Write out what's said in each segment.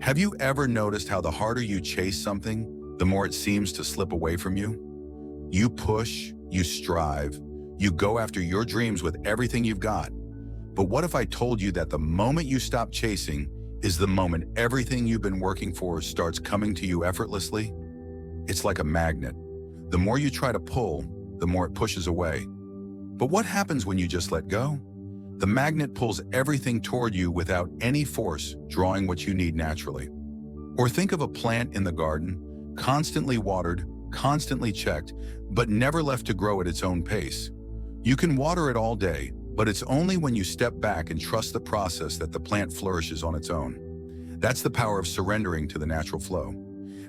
Have you ever noticed how the harder you chase something, the more it seems to slip away from you? You push, you strive, you go after your dreams with everything you've got. But what if I told you that the moment you stop chasing is the moment everything you've been working for starts coming to you effortlessly? It's like a magnet. The more you try to pull, the more it pushes away. But what happens when you just let go? The magnet pulls everything toward you without any force, drawing what you need naturally. Or think of a plant in the garden, constantly watered, constantly checked, but never left to grow at its own pace. You can water it all day, but it's only when you step back and trust the process that the plant flourishes on its own. That's the power of surrendering to the natural flow.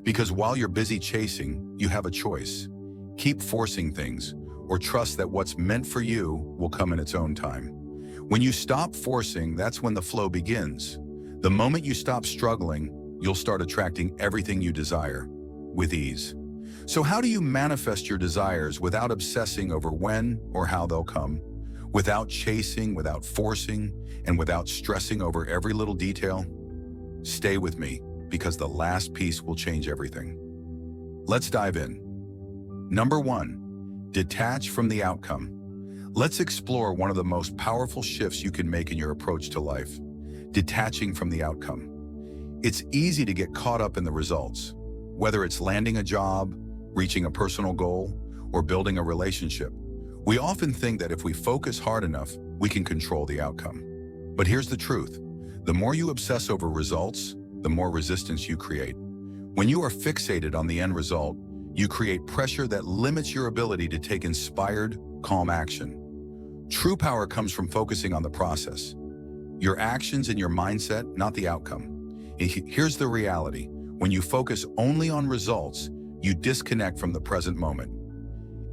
Because while you're busy chasing, you have a choice. Keep forcing things, or trust that what's meant for you will come in its own time. When you stop forcing, that's when the flow begins. The moment you stop struggling, you'll start attracting everything you desire with ease. So how do you manifest your desires without obsessing over when or how they'll come? Without chasing, without forcing, and without stressing over every little detail? Stay with me, because the last piece will change everything. Let's dive in. Number 1, detach from the outcome. Let's explore one of the most powerful shifts you can make in your approach to life: detaching from the outcome. It's easy to get caught up in the results, whether it's landing a job, reaching a personal goal, or building a relationship. We often think that if we focus hard enough, we can control the outcome. But here's the truth. The more you obsess over results, the more resistance you create. When you are fixated on the end result, you create pressure that limits your ability to take inspired, calm action. True power comes from focusing on the process. Your actions and your mindset, not the outcome. And here's the reality. When you focus only on results, you disconnect from the present moment.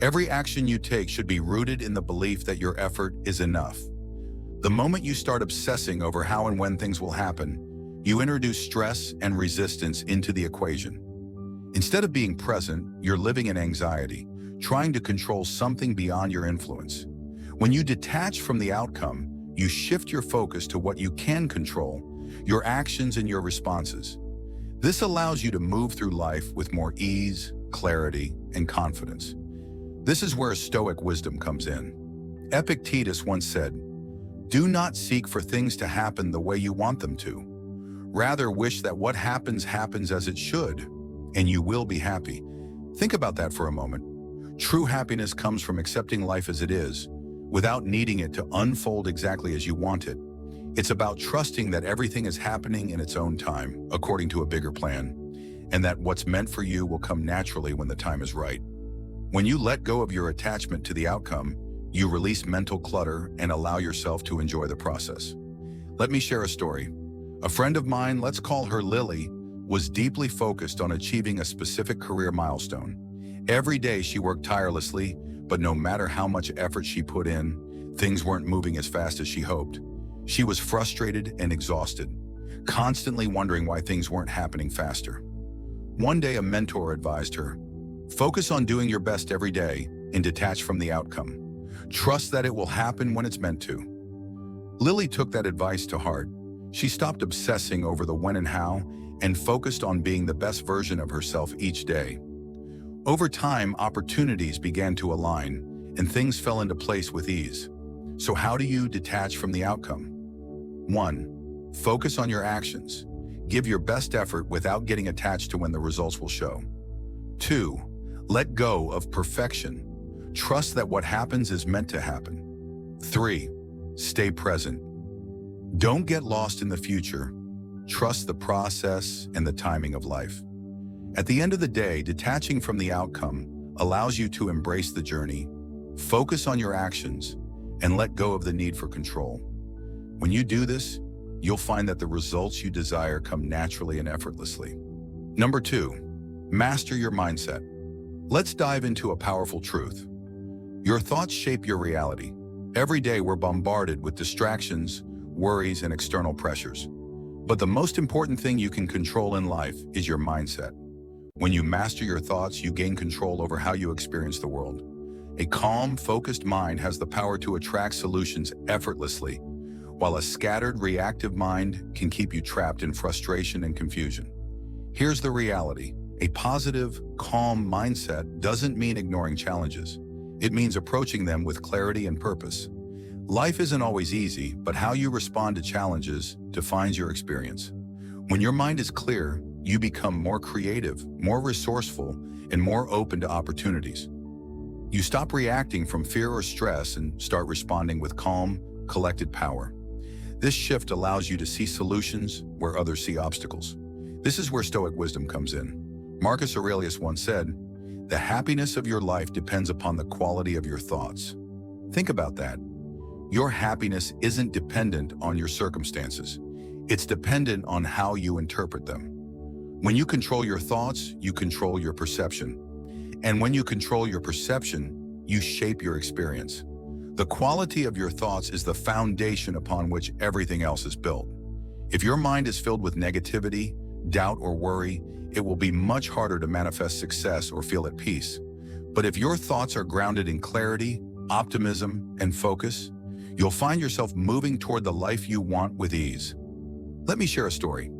Every action you take should be rooted in the belief that your effort is enough. The moment you start obsessing over how and when things will happen, you introduce stress and resistance into the equation. Instead of being present, you're living in anxiety, trying to control something beyond your influence. When you detach from the outcome, you shift your focus to what you can control, your actions and your responses. This allows you to move through life with more ease, clarity, and confidence. This is where Stoic wisdom comes in. Epictetus once said, "Do not seek for things to happen the way you want them to. Rather wish that what happens happens as it should, and you will be happy." Think about that for a moment. True happiness comes from accepting life as it is, without needing it to unfold exactly as you want it. It's about trusting that everything is happening in its own time, according to a bigger plan, and that what's meant for you will come naturally when the time is right. When you let go of your attachment to the outcome, you release mental clutter and allow yourself to enjoy the process. Let me share a story. A friend of mine, let's call her Lily, was deeply focused on achieving a specific career milestone. Every day she worked tirelessly, but no matter how much effort she put in, things weren't moving as fast as she hoped. She was frustrated and exhausted, constantly wondering why things weren't happening faster. One day, a mentor advised her, "Focus on doing your best every day and detach from the outcome. Trust that it will happen when it's meant to." Lily took that advice to heart. She stopped obsessing over the when and how and focused on being the best version of herself each day. Over time, opportunities began to align, and things fell into place with ease. So how do you detach from the outcome? 1. Focus on your actions. Give your best effort without getting attached to when the results will show. 2. Let go of perfection. Trust that what happens is meant to happen. 3. Stay present. Don't get lost in the future. Trust the process and the timing of life. At the end of the day, detaching from the outcome allows you to embrace the journey, focus on your actions, and let go of the need for control. When you do this, you'll find that the results you desire come naturally and effortlessly. Number 2, master your mindset. Let's dive into a powerful truth. Your thoughts shape your reality. Every day we're bombarded with distractions, worries, and external pressures. But the most important thing you can control in life is your mindset. When you master your thoughts, you gain control over how you experience the world. A calm, focused mind has the power to attract solutions effortlessly, while a scattered, reactive mind can keep you trapped in frustration and confusion. Here's the reality. A positive, calm mindset doesn't mean ignoring challenges. It means approaching them with clarity and purpose. Life isn't always easy, but how you respond to challenges defines your experience. When your mind is clear, you become more creative, more resourceful, and more open to opportunities. You stop reacting from fear or stress and start responding with calm, collected power. This shift allows you to see solutions where others see obstacles. This is where Stoic wisdom comes in. Marcus Aurelius once said, "The happiness of your life depends upon the quality of your thoughts." Think about that. Your happiness isn't dependent on your circumstances. It's dependent on how you interpret them. When you control your thoughts, you control your perception. And when you control your perception, you shape your experience. The quality of your thoughts is the foundation upon which everything else is built. If your mind is filled with negativity, doubt, or worry, it will be much harder to manifest success or feel at peace. But if your thoughts are grounded in clarity, optimism, and focus, you'll find yourself moving toward the life you want with ease. Let me share a story.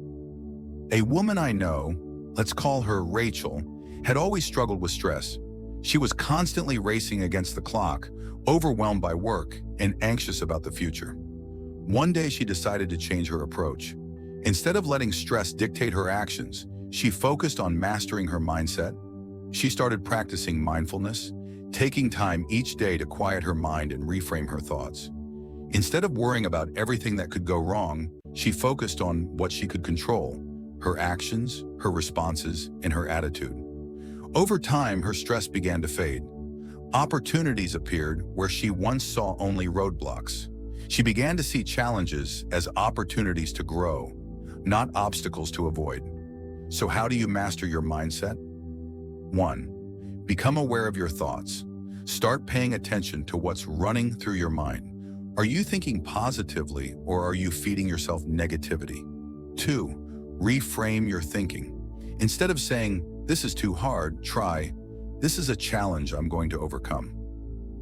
A woman I know, let's call her Rachel, had always struggled with stress. She was constantly racing against the clock, overwhelmed by work, and anxious about the future. One day she decided to change her approach. Instead of letting stress dictate her actions, she focused on mastering her mindset. She started practicing mindfulness, taking time each day to quiet her mind and reframe her thoughts. Instead of worrying about everything that could go wrong, she focused on what she could control: her actions, her responses, and her attitude. Over time, her stress began to fade. Opportunities appeared where she once saw only roadblocks. She began to see challenges as opportunities to grow, not obstacles to avoid. So how do you master your mindset? 1. Become aware of your thoughts. Start paying attention to what's running through your mind. Are you thinking positively, or are you feeding yourself negativity? 2. Reframe your thinking. Instead of saying, "This is too hard," try, "This is a challenge I'm going to overcome."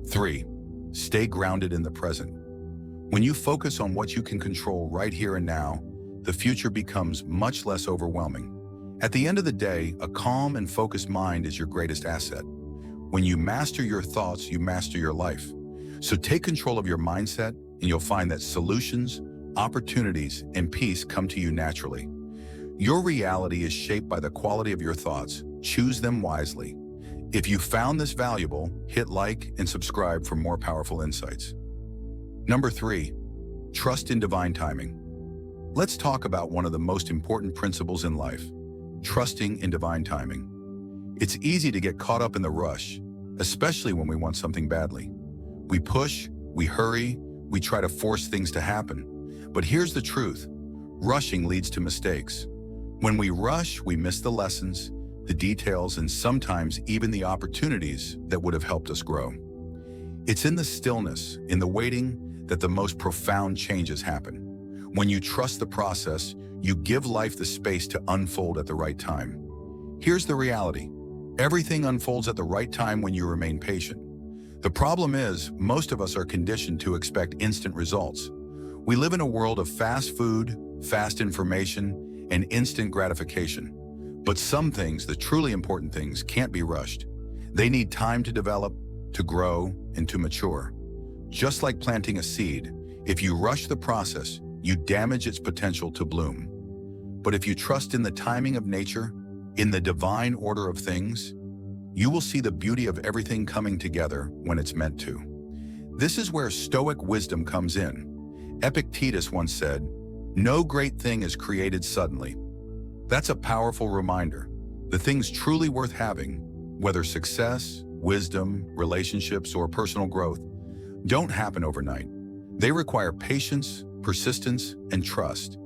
3. Stay grounded in the present. When you focus on what you can control right here and now, the future becomes much less overwhelming. At the end of the day, a calm and focused mind is your greatest asset. When you master your thoughts, you master your life. So take control of your mindset, and you'll find that solutions, opportunities, and peace come to you naturally. Your reality is shaped by the quality of your thoughts. Choose them wisely. If you found this valuable, hit like and subscribe for more powerful insights. Number 3, trust in divine timing. Let's talk about one of the most important principles in life: trusting in divine timing. It's easy to get caught up in the rush, especially when we want something badly. We push, we hurry, we try to force things to happen. But here's the truth: rushing leads to mistakes. When we rush, we miss the lessons, the details, and sometimes even the opportunities that would have helped us grow. It's in the stillness, in the waiting, that the most profound changes happen. When you trust the process, you give life the space to unfold at the right time. Here's the reality: everything unfolds at the right time when you remain patient. The problem is, most of us are conditioned to expect instant results. We live in a world of fast food, fast information, and instant gratification. But some things, the truly important things, can't be rushed. They need time to develop, to grow, and to mature. Just like planting a seed, if you rush the process, you damage its potential to bloom. But if you trust in the timing of nature, in the divine order of things, you will see the beauty of everything coming together when it's meant to. This is where Stoic wisdom comes in. Epictetus once said, "No great thing is created suddenly." That's a powerful reminder. The things truly worth having, whether success, wisdom, relationships, or personal growth, don't happen overnight. They require patience, persistence, and trust.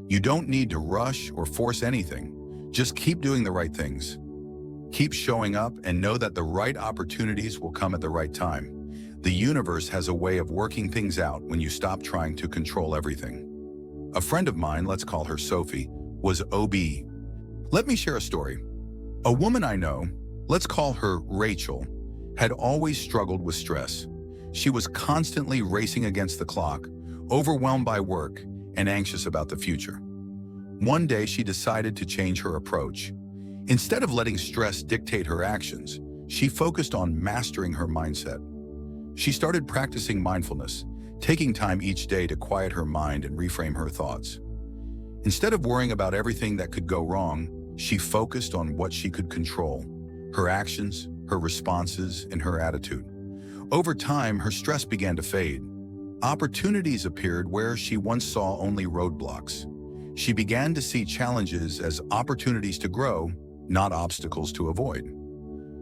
You don't need to rush or force anything. Just keep doing the right things. Keep showing up and know that the right opportunities will come at the right time. The universe has a way of working things out when you stop trying to control everything. A friend of mine, let's call her Sophie, was OB. Let me share a story. A woman I know, let's call her Rachel, had always struggled with stress. She was constantly racing against the clock, overwhelmed by work and anxious about the future. One day, she decided to change her approach. Instead of letting stress dictate her actions, she focused on mastering her mindset. She started practicing mindfulness, taking time each day to quiet her mind and reframe her thoughts. Instead of worrying about everything that could go wrong, she focused on what she could control: her actions, her responses, and her attitude. Over time, her stress began to fade. Opportunities appeared where she once saw only roadblocks. She began to see challenges as opportunities to grow, not obstacles to avoid.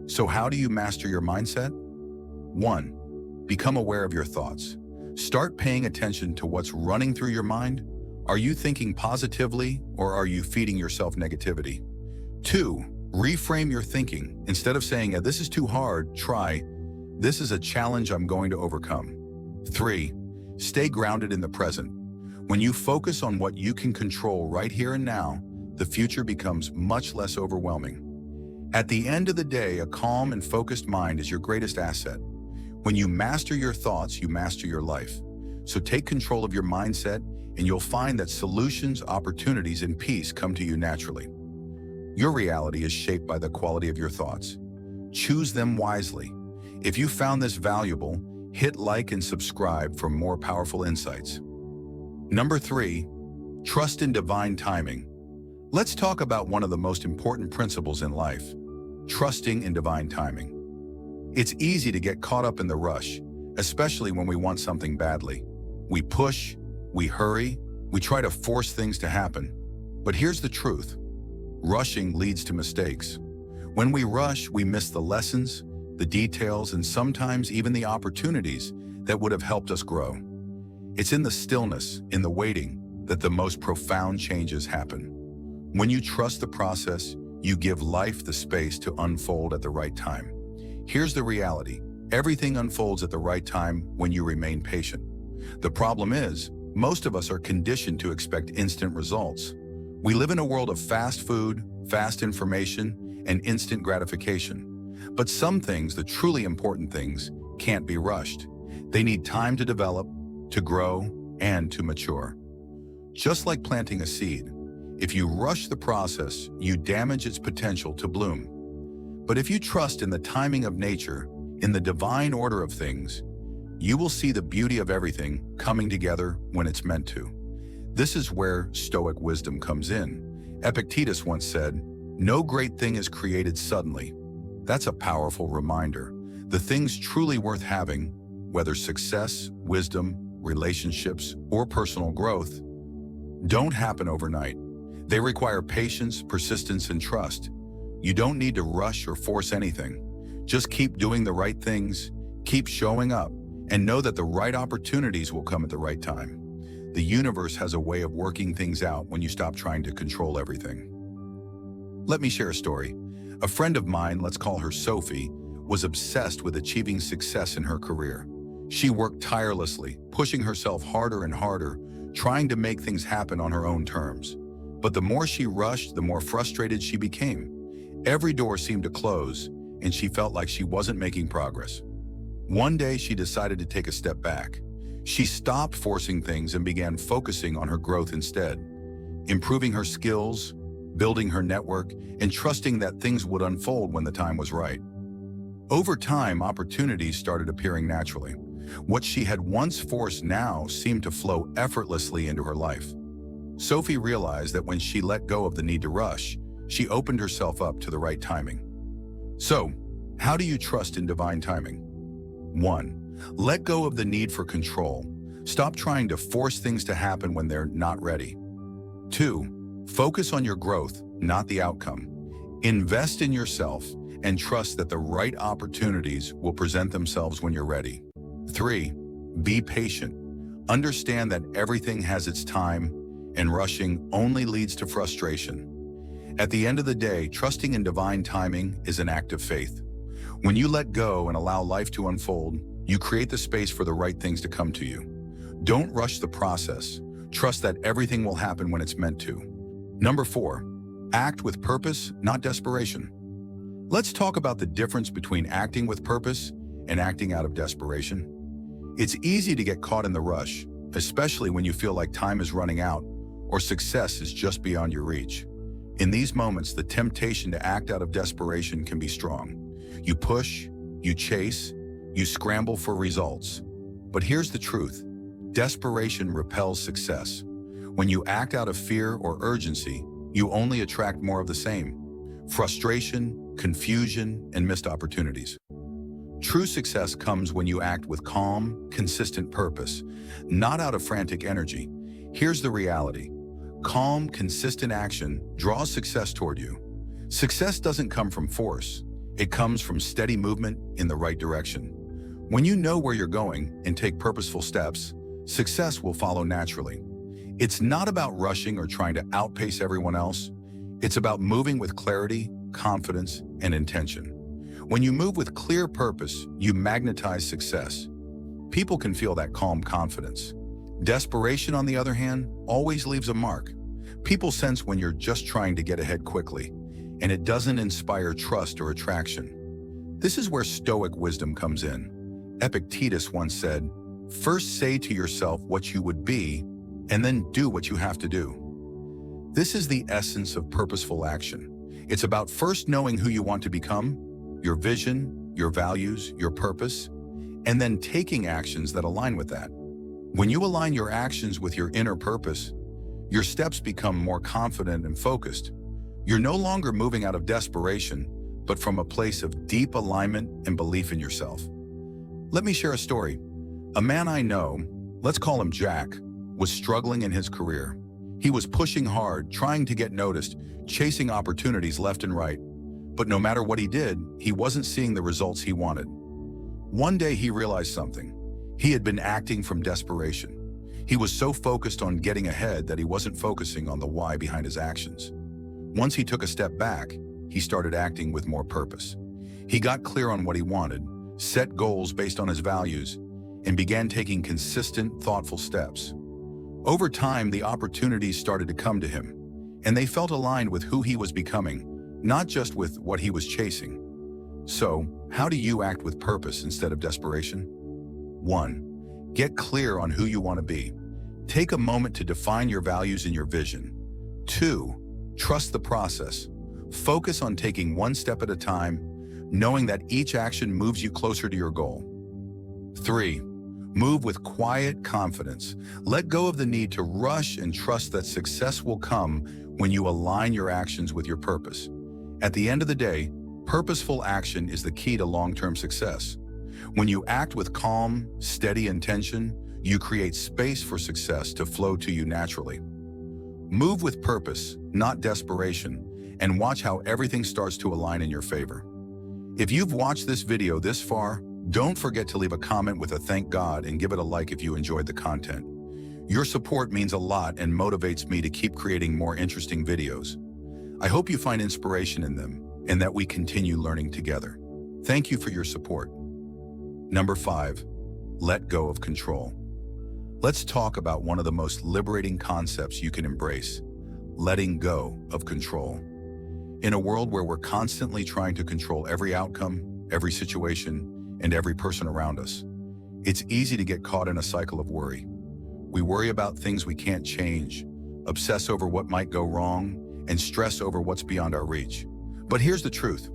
So how do you master your mindset? 1. Become aware of your thoughts. Start paying attention to what's running through your mind. Are you thinking positively, or are you feeding yourself negativity? 2. Reframe your thinking. Instead of saying, "This is too hard," try, "This is a challenge I'm going to overcome." 3. Stay grounded in the present. When you focus on what you can control right here and now, the future becomes much less overwhelming. At the end of the day, a calm and focused mind is your greatest asset. When you master your thoughts, you master your life. So take control of your mindset, and you'll find that solutions, opportunities, and peace come to you naturally. Your reality is shaped by the quality of your thoughts. Choose them wisely. If you found this valuable, hit like and subscribe for more powerful insights. Number 3, trust in divine timing. Let's talk about one of the most important principles in life: trusting in divine timing. It's easy to get caught up in the rush, especially when we want something badly. We push, we hurry, we try to force things to happen. But here's the truth: rushing leads to mistakes. When we rush, we miss the lessons, the details, and sometimes even the opportunities that would have helped us grow. It's in the stillness, in the waiting, that the most profound changes happen. When you trust the process, you give life the space to unfold at the right time. Here's the reality: everything unfolds at the right time when you remain patient. The problem is, most of us are conditioned to expect instant results. We live in a world of fast food, fast information, and instant gratification. But some things, the truly important things, can't be rushed. They need time to develop, to grow, and to mature. Just like planting a seed, if you rush the process, you damage its potential to bloom. But if you trust in the timing of nature, in the divine order of things, you will see the beauty of everything coming together when it's meant to. This is where Stoic wisdom comes in. Epictetus once said, "No great thing is created suddenly." That's a powerful reminder. The things truly worth having, whether success, wisdom, relationships, or personal growth, don't happen overnight. They require patience, persistence, and trust. You don't need to rush or force anything. Just keep doing the right things, keep showing up, and know that the right opportunities will come at the right time. The universe has a way of working things out when you stop trying to control everything. Let me share a story. A friend of mine, let's call her Sophie, was obsessed with achieving success in her career. She worked tirelessly, pushing herself harder and harder, trying to make things happen on her own terms. But the more she rushed, the more frustrated she became. Every door seemed to close, and she felt like she wasn't making progress. One day, she decided to take a step back. She stopped forcing things and began focusing on her growth instead, improving her skills, building her network, and trusting that things would unfold when the time was right. Over time, opportunities started appearing naturally. What she had once forced now seemed to flow effortlessly into her life. Sophie realized that when she let go of the need to rush, she opened herself up to the right timing. So, how do you trust in divine timing? 1. Let go of the need for control. Stop trying to force things to happen when they're not ready. 2. Focus on your growth, not the outcome. Invest in yourself and trust that the right opportunities will present themselves when you're ready. 3. Be patient. Understand that everything has its time, and rushing only leads to frustration. At the end of the day, trusting in divine timing is an act of faith. When you let go and allow life to unfold, you create the space for the right things to come to you. Don't rush the process. Trust that everything will happen when it's meant to. Number 4, act with purpose, not desperation. Let's talk about the difference between acting with purpose and acting out of desperation. It's easy to get caught in the rush, especially when you feel like time is running out or success is just beyond your reach. In these moments, the temptation to act out of desperation can be strong. You push, you chase, you scramble for results. But here's the truth. Desperation repels success. When you act out of fear or urgency, you only attract more of the same: frustration, confusion, and missed opportunities. True success comes when you act with calm, consistent purpose, not out of frantic energy. Here's the reality. Calm, consistent action draws success toward you. Success doesn't come from force. It comes from steady movement in the right direction. When you know where you're going and take purposeful steps, success will follow naturally. It's not about rushing or trying to outpace everyone else. It's about moving with clarity, confidence, and intention. When you move with clear purpose, you magnetize success. People can feel that calm confidence. Desperation, on the other hand, always leaves a mark. People sense when you're just trying to get ahead quickly, and it doesn't inspire trust or attraction. This is where Stoic wisdom comes in. Epictetus once said, "First say to yourself what you would be, and then do what you have to do." This is the essence of purposeful action. It's about first knowing who you want to become, your vision, your values, your purpose, and then taking actions that align with that. When you align your actions with your inner purpose, your steps become more confident and focused. You're no longer moving out of desperation, but from a place of deep alignment and belief in yourself. Let me share a story. A man I know, let's call him Jack, was struggling in his career. He was pushing hard, trying to get noticed, chasing opportunities left and right. But no matter what he did, he wasn't seeing the results he wanted. One day he realized something. He had been acting from desperation. He was so focused on getting ahead that he wasn't focusing on the why behind his actions. Once he took a step back, he started acting with more purpose. He got clear on what he wanted, set goals based on his values, and began taking consistent, thoughtful steps. Over time, the opportunities started to come to him, and they felt aligned with who he was becoming, not just with what he was chasing. So, how do you act with purpose instead of desperation? 1. Get clear on who you want to be. Take a moment to define your values and your vision. 2. Trust the process. Focus on taking one step at a time, knowing that each action moves you closer to your goal. 3. Move with quiet confidence. Let go of the need to rush and trust that success will come when you align your actions with your purpose. At the end of the day, purposeful action is the key to long-term success. When you act with calm, steady intention, you create space for success to flow to you naturally. Move with purpose, not desperation, and watch how everything starts to align in your favor. If you've watched this video this far, don't forget to leave a comment with a thank God and give it a like if you enjoyed the content. Your support means a lot and motivates me to keep creating more interesting videos. I hope you find inspiration in them and that we continue learning together. Thank you for your support. Number 5, let go of control. Let's talk about one of the most liberating concepts you can embrace: letting go of control. In a world where we're constantly trying to control every outcome, every situation, and every person around us, it's easy to get caught in a cycle of worry. We worry about things we can't change, obsess over what might go wrong, and stress over what's beyond our reach. But here's the truth.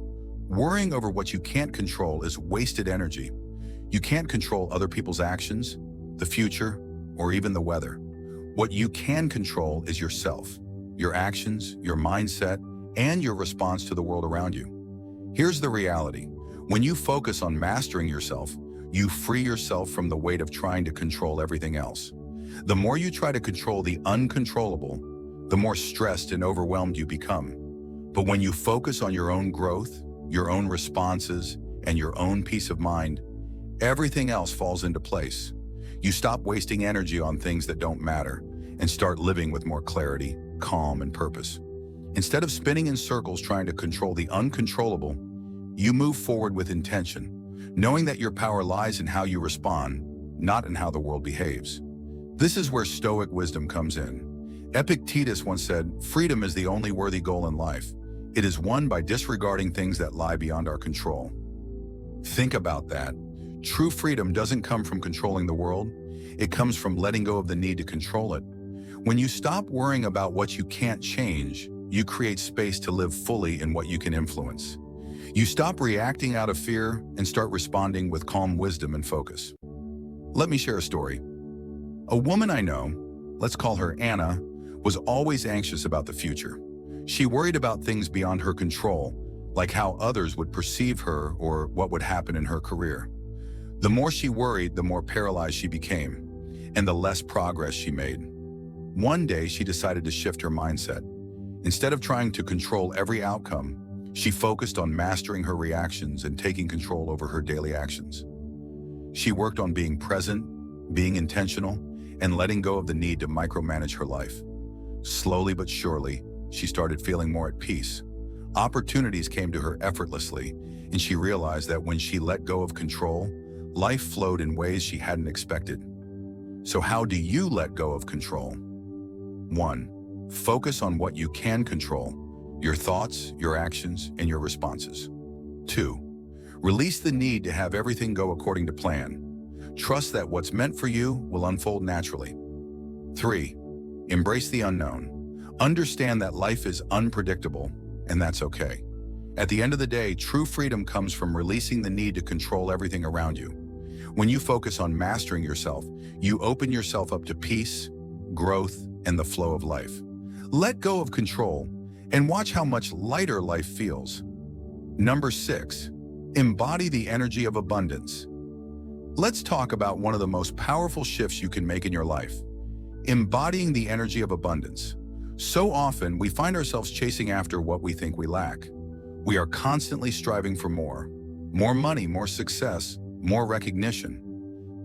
Worrying over what you can't control is wasted energy. You can't control other people's actions, the future, or even the weather. What you can control is yourself, your actions, your mindset, and your response to the world around you. Here's the reality. When you focus on mastering yourself, you free yourself from the weight of trying to control everything else. The more you try to control the uncontrollable, the more stressed and overwhelmed you become. But when you focus on your own growth, your own responses, and your own peace of mind, everything else falls into place. You stop wasting energy on things that don't matter and start living with more clarity, calm, and purpose. Instead of spinning in circles trying to control the uncontrollable, you move forward with intention, knowing that your power lies in how you respond, not in how the world behaves. This is where Stoic wisdom comes in. Epictetus once said, "Freedom is the only worthy goal in life. It is won by disregarding things that lie beyond our control." Think about that. True freedom doesn't come from controlling the world. It comes from letting go of the need to control it. When you stop worrying about what you can't change, you create space to live fully in what you can influence. You stop reacting out of fear and start responding with calm wisdom and focus. Let me share a story. A woman I know, let's call her Anna, was always anxious about the future. She worried about things beyond her control, like how others would perceive her or what would happen in her career. The more she worried, the more paralyzed she became, and the less progress she made. One day, she decided to shift her mindset. Instead of trying to control every outcome, she focused on mastering her reactions and taking control over her daily actions. She worked on being present, being intentional, and letting go of the need to micromanage her life. Slowly but surely, she started feeling more at peace. Opportunities came to her effortlessly, and she realized that when she let go of control, life flowed in ways she hadn't expected. So how do you let go of control? 1. Focus on what you can control: your thoughts, your actions, and your responses. 2. Release the need to have everything go according to plan. Trust that what's meant for you will unfold naturally. 3. Embrace the unknown. Understand that life is unpredictable, and that's okay. At the end of the day, true freedom comes from releasing the need to control everything around you. When you focus on mastering yourself, you open yourself up to peace, growth, and the flow of life. Let go of control and watch how much lighter life feels. Number 6, embody the energy of abundance. Let's talk about one of the most powerful shifts you can make in your life: embodying the energy of abundance. So often, we find ourselves chasing after what we think we lack. We are constantly striving for more money, more success, more recognition.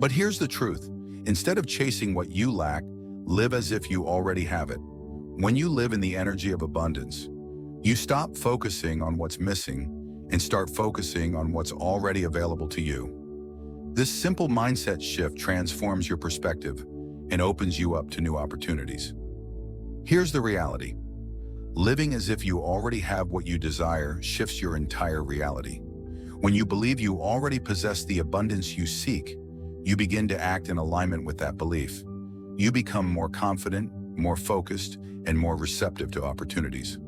But here's the truth. Instead of chasing what you lack, live as if you already have it. When you live in the energy of abundance, you stop focusing on what's missing and start focusing on what's already available to you. This simple mindset shift transforms your perspective and opens you up to new opportunities. Here's the reality. Living as if you already have what you desire shifts your entire reality. When you believe you already possess the abundance you seek, you begin to act in alignment with that belief. You become more confident, more focused, and more receptive to opportunities.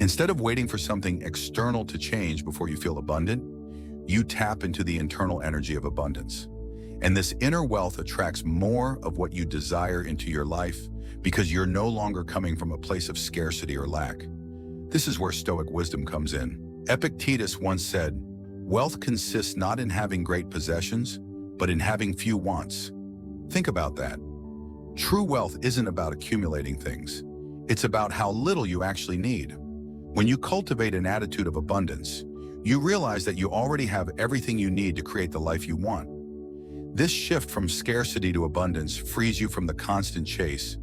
Instead of waiting for something external to change before you feel abundant, you tap into the internal energy of abundance. And this inner wealth attracts more of what you desire into your life because you're no longer coming from a place of scarcity or lack. This is where Stoic wisdom comes in. Epictetus once said, "Wealth consists not in having great possessions, but in having few wants." Think about that. True wealth isn't about accumulating things. It's about how little you actually need. When you cultivate an attitude of abundance, you realize that you already have everything you need to create the life you want. This shift from scarcity to abundance frees you from the constant chase,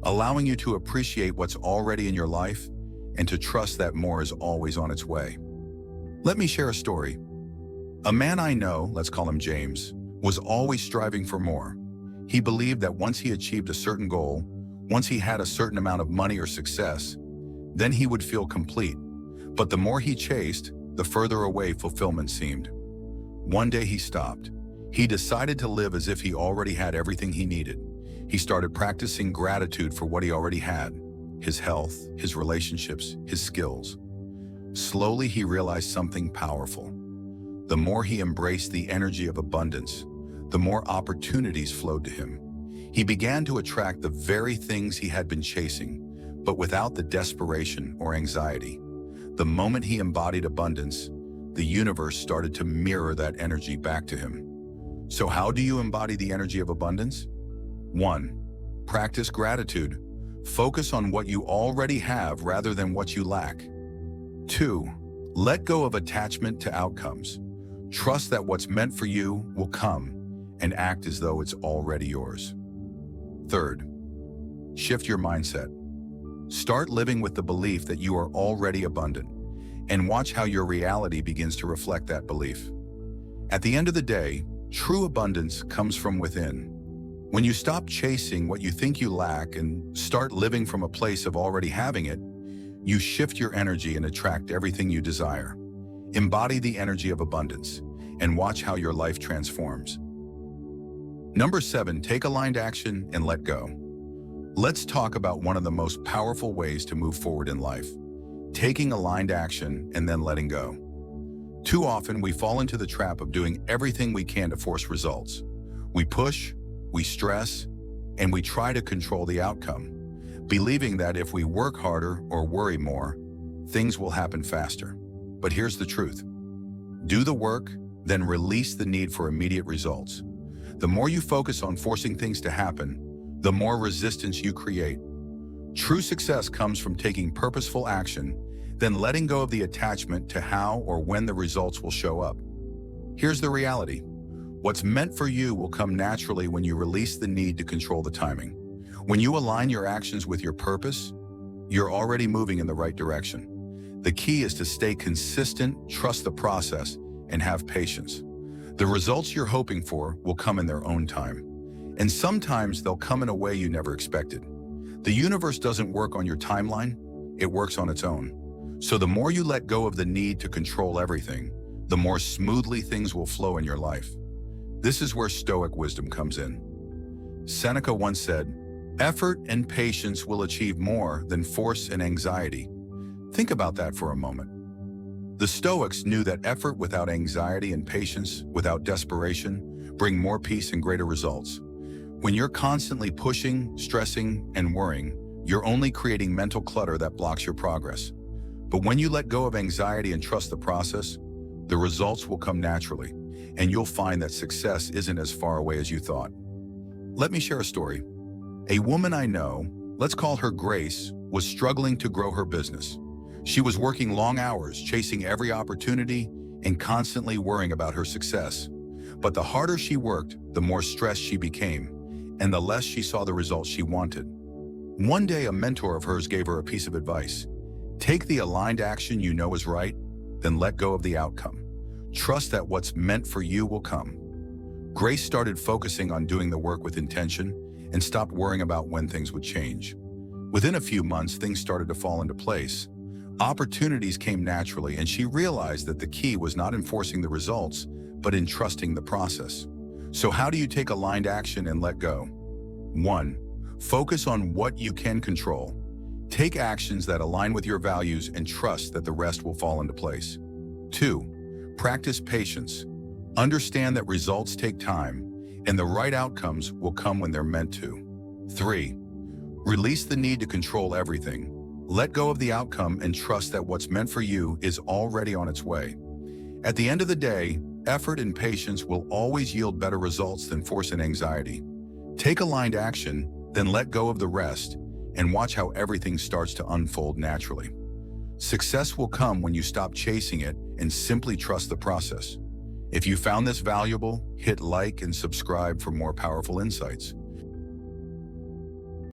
allowing you to appreciate what's already in your life and to trust that more is always on its way. Let me share a story. A man I know, let's call him James, was always striving for more. He believed that once he achieved a certain goal, once he had a certain amount of money or success, then he would feel complete. But the more he chased, the further away fulfillment seemed. One day he stopped. He decided to live as if he already had everything he needed. He started practicing gratitude for what he already had: his health, his relationships, his skills. Slowly, he realized something powerful. The more he embraced the energy of abundance, the more opportunities flowed to him. He began to attract the very things he had been chasing, but without the desperation or anxiety. The moment he embodied abundance, the universe started to mirror that energy back to him. So how do you embody the energy of abundance? 1. Practice gratitude. Focus on what you already have rather than what you lack. 2. Let go of attachment to outcomes. Trust that what's meant for you will come, and act as though it's already yours. 3. Shift your mindset. Start living with the belief that you are already abundant, and watch how your reality begins to reflect that belief. At the end of the day, true abundance comes from within. When you stop chasing what you think you lack and start living from a place of already having it, you shift your energy and attract everything you desire. Embody the energy of abundance and watch how your life transforms. Number 7, take aligned action and let go. Let's talk about one of the most powerful ways to move forward in life: taking aligned action and then letting go. Too often, we fall into the trap of doing everything we can to force results. We push, we stress, and we try to control the outcome, believing that if we work harder or worry more, things will happen faster. But here's the truth. Do the work, then release the need for immediate results. The more you focus on forcing things to happen, the more resistance you create. True success comes from taking purposeful action, then letting go of the attachment to how or when the results will show up. Here's the reality. What's meant for you will come naturally when you release the need to control the timing. When you align your actions with your purpose, you're already moving in the right direction. The key is to stay consistent, trust the process, and have patience. The results you're hoping for will come in their own time. And sometimes they'll come in a way you never expected. The universe doesn't work on your timeline, it works on its own. So the more you let go of the need to control everything, the more smoothly things will flow in your life. This is where Stoic wisdom comes in. Seneca once said, "Effort and patience will achieve more than force and anxiety." Think about that for a moment. The Stoics knew that effort without anxiety and patience without desperation bring more peace and greater results. When you're constantly pushing, stressing, and worrying, you're only creating mental clutter that blocks your progress. But when you let go of anxiety and trust the process, the results will come naturally, and you'll find that success isn't as far away as you thought. Let me share a story. A woman I know, let's call her Grace, was struggling to grow her business. She was working long hours, chasing every opportunity, and constantly worrying about her success. But the harder she worked, the more stressed she became, and the less she saw the results she wanted. One day, a mentor of hers gave her a piece of advice. Take the aligned action you know is right, then let go of the outcome. Trust that what's meant for you will come. Grace started focusing on doing the work with intention and stopped worrying about when things would change. Within a few months, things started to fall into place. Opportunities came naturally, and she realized that the key was not in forcing the results, but in trusting the process. So how do you take aligned action and let go? 1. Focus on what you can control. Take actions that align with your values and trust that the rest will fall into place. 2. Practice patience. Understand that results take time, and the right outcomes will come when they're meant to. 3. Release the need to control everything. Let go of the outcome and trust that what's meant for you is already on its way. At the end of the day, effort and patience will always yield better results than force and anxiety. Take aligned action, then let go of the rest, and watch how everything starts to unfold naturally. Success will come when you stop chasing it and simply trust the process. If you found this valuable, hit like and subscribe for more powerful insights.